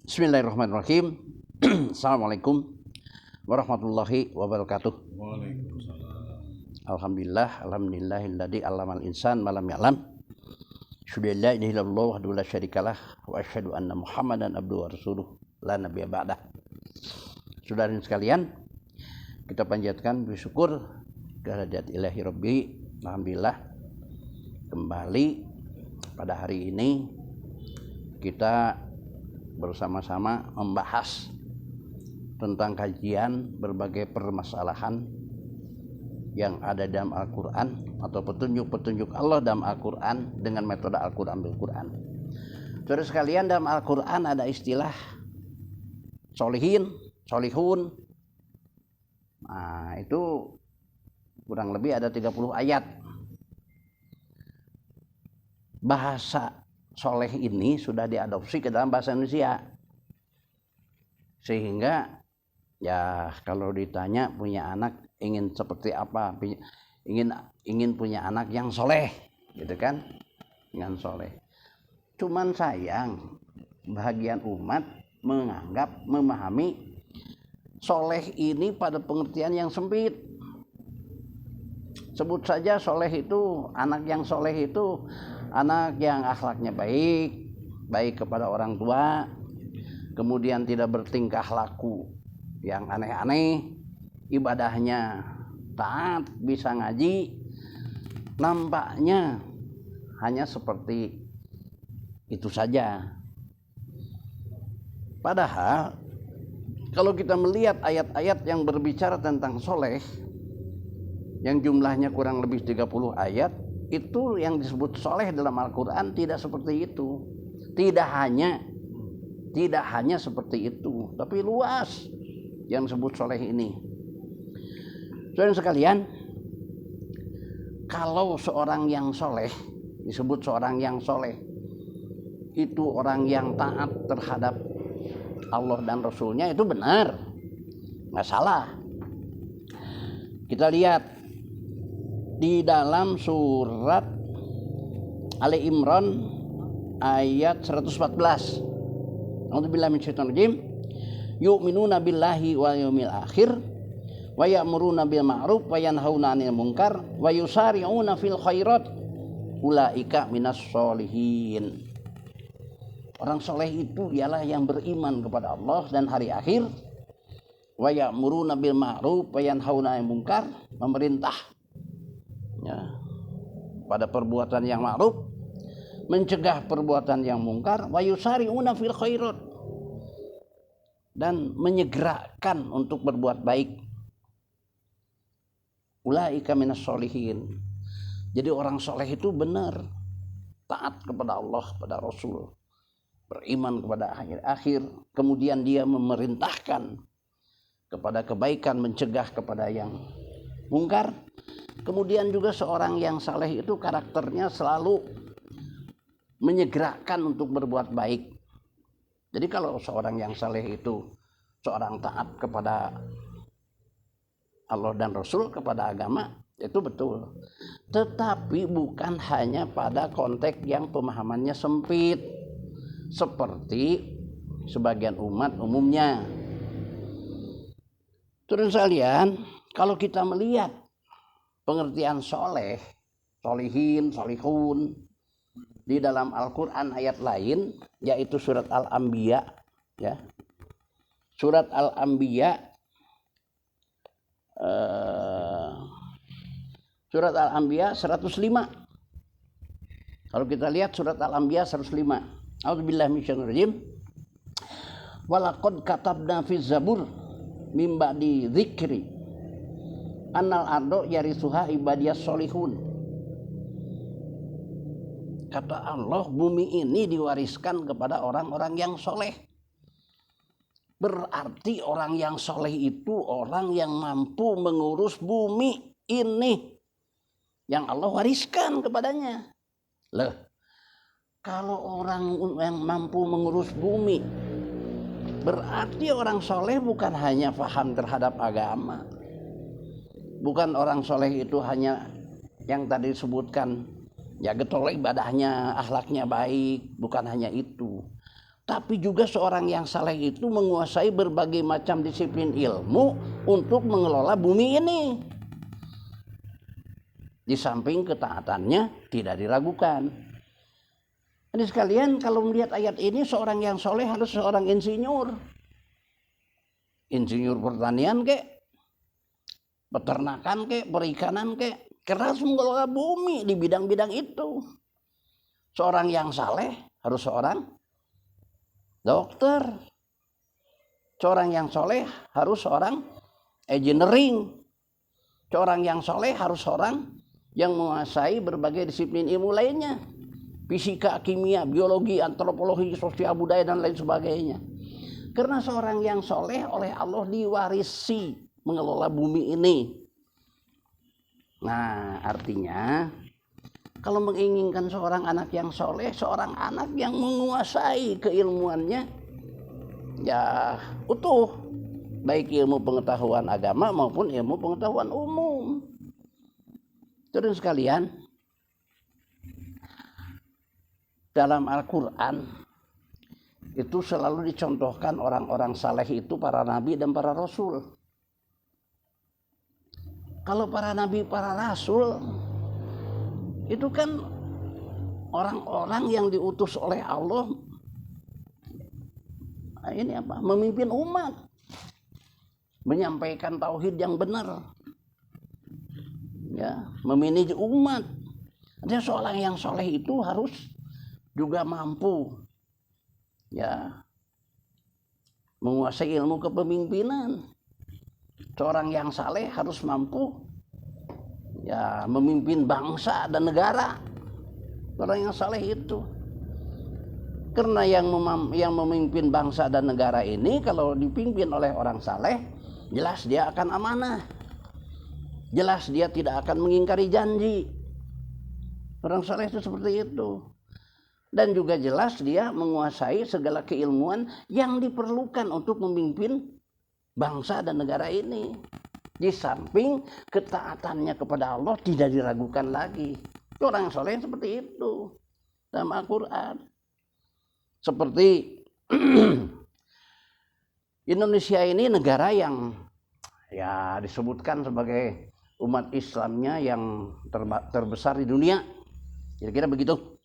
Bismillahirrahmanirrahim. Assalamualaikum warahmatullahi wabarakatuh. Waalaikumsalam. Alhamdulillahilladzi 'allamal insan ma lam ya'lam. Syukur la ilaha illallah wahdahu la syarikalah wa asyhadu anna Muhammadan abduhu wa rasuluh la nabiyya ba'dah. Saudara sekalian, kita panjatkan bersyukur kehadirat ilahi rabbi. Alhamdulillah, kembali pada hari ini kita bersama-sama membahas tentang kajian berbagai permasalahan yang ada dalam Al-Quran atau petunjuk-petunjuk Allah dalam Al-Quran dengan metode Al-Quran bil-Quran. Saudara sekalian, dalam Al-Quran ada istilah solihin, solihun. Nah, itu kurang lebih ada 30 ayat. Bahasa soleh ini sudah diadopsi ke dalam bahasa Indonesia, sehingga ya kalau ditanya punya anak ingin seperti apa, ingin punya anak yang soleh, gitu kan, yang soleh. Cuman sayang, bahagian umat menganggap, memahami soleh ini pada pengertian yang sempit. Sebut saja soleh itu, anak yang soleh itu anak yang akhlaknya baik kepada orang tua, kemudian tidak bertingkah laku yang aneh-aneh, ibadahnya taat, bisa ngaji, nampaknya hanya seperti itu saja. Padahal kalau kita melihat ayat-ayat yang berbicara tentang soleh, yang jumlahnya kurang lebih 30 ayat, itu yang disebut soleh dalam Al-Quran tidak seperti itu. Tidak hanya seperti itu, tapi luas yang disebut soleh ini. Saudara sekalian, kalau seorang yang soleh disebut seorang yang soleh, itu orang yang taat terhadap Allah dan Rasulnya, itu benar, nggak salah. Kita lihat di dalam surat Ali Imran ayat 114. A'udzubillahi minasyaitonir rajim. Yu'minuna billahi wal yaumil akhir wa ya'muruna bil ma'ruf wa yanhauna 'anil munkar wa yusari'una fil khairat ulaika minas sholihin. Orang soleh itu ialah yang beriman kepada Allah dan hari akhir, wa ya'muruna bil ma'ruf wa yanhauna 'anil munkar, memerintah ya, pada perbuatan yang ma'ruf, mencegah perbuatan yang mungkar, wa yusari'una fil khairat, dan menyegerakan untuk berbuat baik. Ulaika minas sholihin. Jadi orang soleh itu benar taat kepada Allah, pada Rasul, beriman kepada akhir, kemudian dia memerintahkan kepada kebaikan, mencegah kepada yang mungkar. Kemudian juga seorang yang saleh itu karakternya selalu menyegerakan untuk berbuat baik. Jadi kalau seorang yang saleh itu seorang taat kepada Allah dan Rasul, kepada agama, itu betul. Tetapi bukan hanya pada konteks yang pemahamannya sempit seperti sebagian umat umumnya. Terus sekalian, kalau kita melihat pengertian soleh, solihin, solihun di dalam Al-Quran ayat lain, yaitu surat Al-Anbiya, ya. Surat Al-Anbiya, surat Al-Anbiya 105. Kalau kita lihat surat Al-Anbiya 105. A'udzubillahi minasyaitonir rajim. Walaqad katabna fi zabur mim ba'di dzikri annal ardo yarisuha ibadiyas solihun. Kata Allah, bumi ini diwariskan kepada orang-orang yang soleh. Berarti orang yang soleh itu orang yang mampu mengurus bumi ini yang Allah wariskan kepadanya. Loh, kalau orang yang mampu mengurus bumi, berarti orang soleh bukan hanya paham terhadap agama. Bukan orang soleh itu hanya yang tadi disebutkan, ya getol ibadahnya, akhlaknya baik, bukan hanya itu. Tapi juga seorang yang saleh itu menguasai berbagai macam disiplin ilmu untuk mengelola bumi ini. Di samping ketaatannya tidak diragukan. Jadi sekalian, kalau melihat ayat ini, seorang yang soleh harus seorang insinyur. Insinyur pertanian kek, peternakan kek, perikanan kek, keras mengelola bumi di bidang-bidang itu. Seorang yang saleh harus seorang dokter. Seorang yang soleh harus seorang engineering. Seorang yang soleh harus seorang yang menguasai berbagai disiplin ilmu lainnya. Fisika, kimia, biologi, antropologi, sosial budaya, dan lain sebagainya. Karena seorang yang soleh oleh Allah diwarisi mengelola bumi ini. Nah, artinya kalau menginginkan seorang anak yang soleh, seorang anak yang menguasai keilmuannya, ya utuh. Baik ilmu pengetahuan agama maupun ilmu pengetahuan umum. Terus sekalian, dalam Al-Quran itu selalu dicontohkan orang-orang saleh itu para nabi dan para rasul. Kalau para nabi, para rasul itu kan orang-orang yang diutus oleh Allah memimpin umat, menyampaikan tauhid yang benar, ya, memanage umat. Jadi seorang yang soleh itu harus juga mampu, ya, menguasai ilmu kepemimpinan. Seorang yang saleh harus mampu, ya, memimpin bangsa dan negara. Orang yang saleh itu, karena yang memimpin bangsa dan negara ini kalau dipimpin oleh orang saleh, jelas dia akan amanah, jelas dia tidak akan mengingkari janji. Orang saleh itu seperti itu. Dan juga jelas dia menguasai segala keilmuan yang diperlukan untuk memimpin bangsa dan negara ini. Di samping ketaatannya kepada Allah tidak diragukan lagi. Orang soleh seperti itu dalam Al-Quran. Seperti Indonesia ini negara yang, ya, disebutkan sebagai umat Islamnya yang terbesar di dunia. Kira-kira begitu.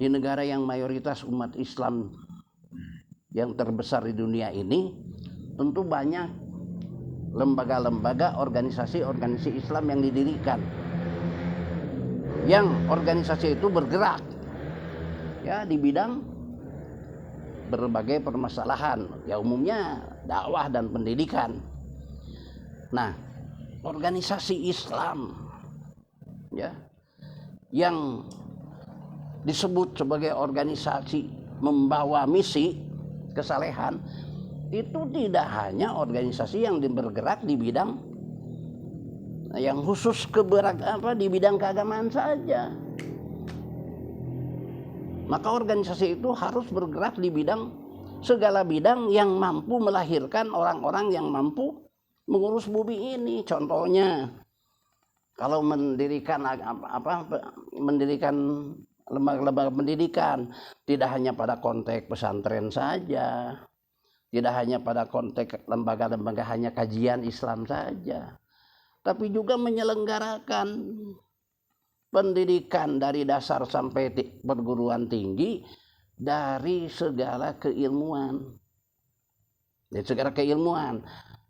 Di negara yang mayoritas umat Islam yang terbesar di dunia ini, tentu banyak lembaga-lembaga, organisasi-organisasi Islam yang didirikan. Yang organisasi itu bergerak, ya, di bidang berbagai permasalahan, ya, umumnya dakwah dan pendidikan. Nah, organisasi Islam, ya, yang disebut sebagai organisasi membawa misi kesalehan, itu tidak hanya organisasi yang bergerak di bidang yang khusus di bidang keagamaan saja. Maka organisasi itu harus bergerak di segala bidang yang mampu melahirkan orang-orang yang mampu mengurus bumi ini. Contohnya, kalau mendirikan lembaga-lembaga pendidikan, tidak hanya pada konteks pesantren saja, tidak hanya pada konteks lembaga-lembaga hanya kajian Islam saja, tapi juga menyelenggarakan pendidikan dari dasar sampai perguruan tinggi dari segala keilmuan. Dari segala keilmuan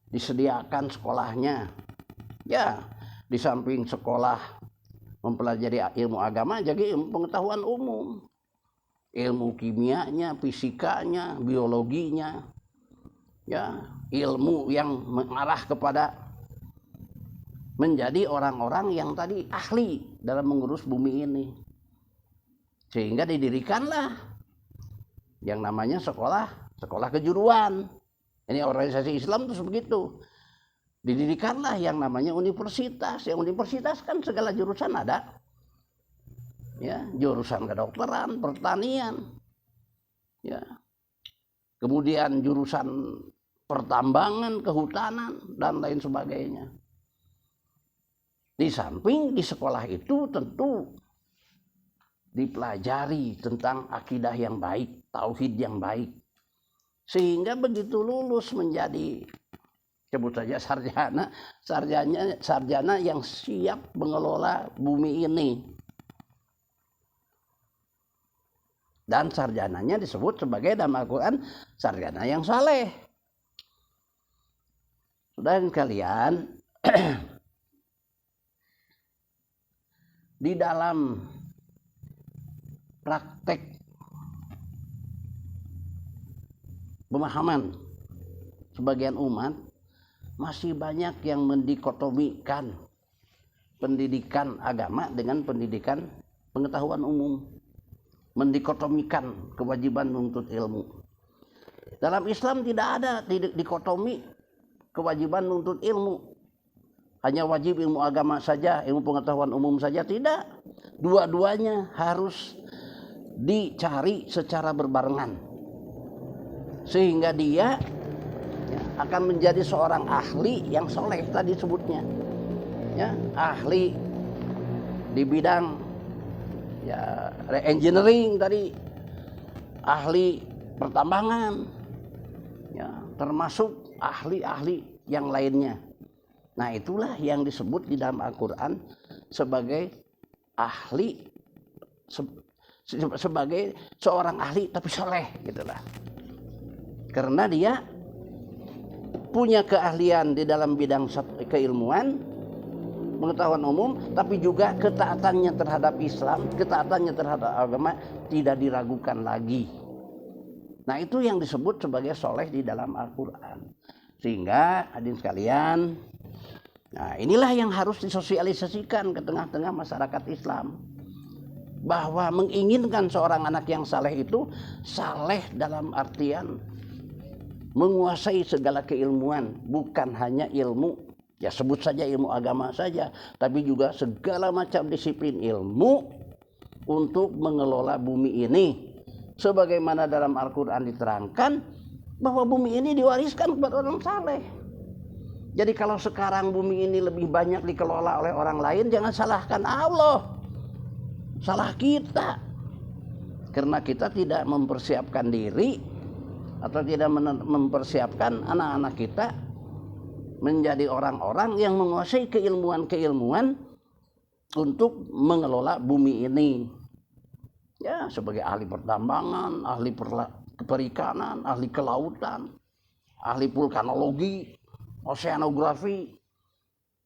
disediakan sekolahnya, ya, di samping sekolah mempelajari ilmu agama, jadi ilmu pengetahuan umum, ilmu kimianya, fisikanya, biologinya, ya, ilmu yang mengarah kepada menjadi orang-orang yang tadi ahli dalam mengurus bumi ini. Sehingga didirikanlah yang namanya sekolah kejuruan. Ini organisasi Islam itu begitu. Didirikanlah yang namanya universitas. Yang universitas kan segala jurusan ada, ya, jurusan kedokteran, pertanian, ya, kemudian jurusan pertambangan, kehutanan, dan lain sebagainya. Di samping di sekolah itu tentu dipelajari tentang akidah yang baik, tauhid yang baik, sehingga begitu lulus menjadi, sebut saja sarjana yang siap mengelola bumi ini. Dan sarjananya disebut sebagai dalam Al-Quran sarjana yang saleh. Dan kalian di dalam praktek pemahaman sebagian umat masih banyak yang mendikotomikan pendidikan agama dengan pendidikan pengetahuan umum, mendikotomikan kewajiban menuntut ilmu. Dalam Islam tidak ada dikotomi kewajiban menuntut ilmu. Hanya wajib ilmu agama saja, ilmu pengetahuan umum saja, tidak. Dua-duanya harus dicari secara berbarengan. Sehingga dia akan menjadi seorang ahli yang soleh tadi sebutnya. Ya, ahli di bidang engineering tadi, ahli pertambangan, ya, termasuk ahli-ahli yang lainnya. Nah, itulah yang disebut di dalam Al-Quran sebagai ahli, sebagai seorang ahli tapi soleh, gitulah. Karena dia punya keahlian di dalam bidang keilmuan, pengetahuan umum, tapi juga ketaatannya terhadap Islam, ketaatannya terhadap agama tidak diragukan lagi. Nah, itu yang disebut sebagai soleh di dalam Al-Quran. Sehingga hadirin sekalian, nah inilah yang harus disosialisasikan ke tengah-tengah masyarakat Islam, bahwa menginginkan seorang anak yang saleh itu saleh dalam artian menguasai segala keilmuan, bukan hanya ilmu, ya sebut saja ilmu agama saja, tapi juga segala macam disiplin ilmu untuk mengelola bumi ini. Sebagaimana dalam Al-Quran diterangkan bahwa bumi ini diwariskan kepada orang saleh. Jadi kalau sekarang bumi ini lebih banyak dikelola oleh orang lain, jangan salahkan Allah, salah kita. Karena kita tidak mempersiapkan diri atau tidak mempersiapkan anak-anak kita menjadi orang-orang yang menguasai keilmuan-keilmuan untuk mengelola bumi ini. Ya, sebagai ahli pertambangan, ahli perikanan, ahli kelautan, ahli vulkanologi, oseanografi,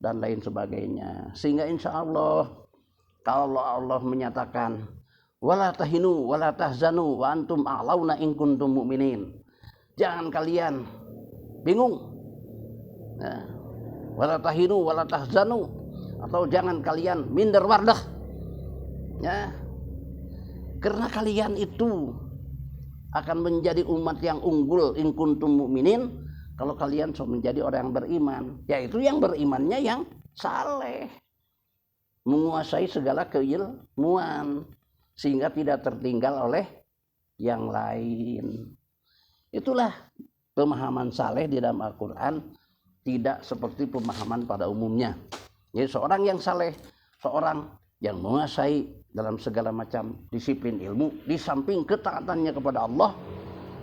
dan lain sebagainya. Sehingga insya Allah, kalau Allah menyatakan wala tahinu wala tahzanu wa antum a'launa in kuntum mu'minin, jangan kalian bingung, nah, wala tahinu wala tahzanu, atau jangan kalian minder wardah, ya, karena kalian itu akan menjadi umat yang unggul in kuntum mu'minin kalau kalian menjadi orang yang beriman, yaitu yang berimannya yang saleh, menguasai segala keilmuan sehingga tidak tertinggal oleh yang lain. Itulah pemahaman saleh di dalam Al-Quran, tidak seperti pemahaman pada umumnya. Jadi seorang yang saleh, seorang yang menguasai dalam segala macam disiplin ilmu, di samping ketaatannya kepada Allah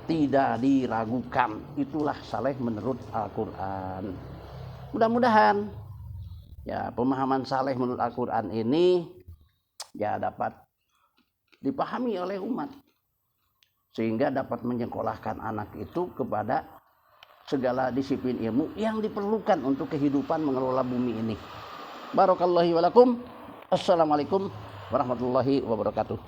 tidak diragukan. Itulah saleh menurut Al-Quran. Mudah-mudahan ya pemahaman saleh menurut Al-Quran ini ya dapat dipahami oleh umat, sehingga dapat menyekolahkan anak itu kepada segala disiplin ilmu yang diperlukan untuk kehidupan mengelola bumi ini. Barakallahu walakum. Assalamualaikum warahmatullahi wabarakatuh.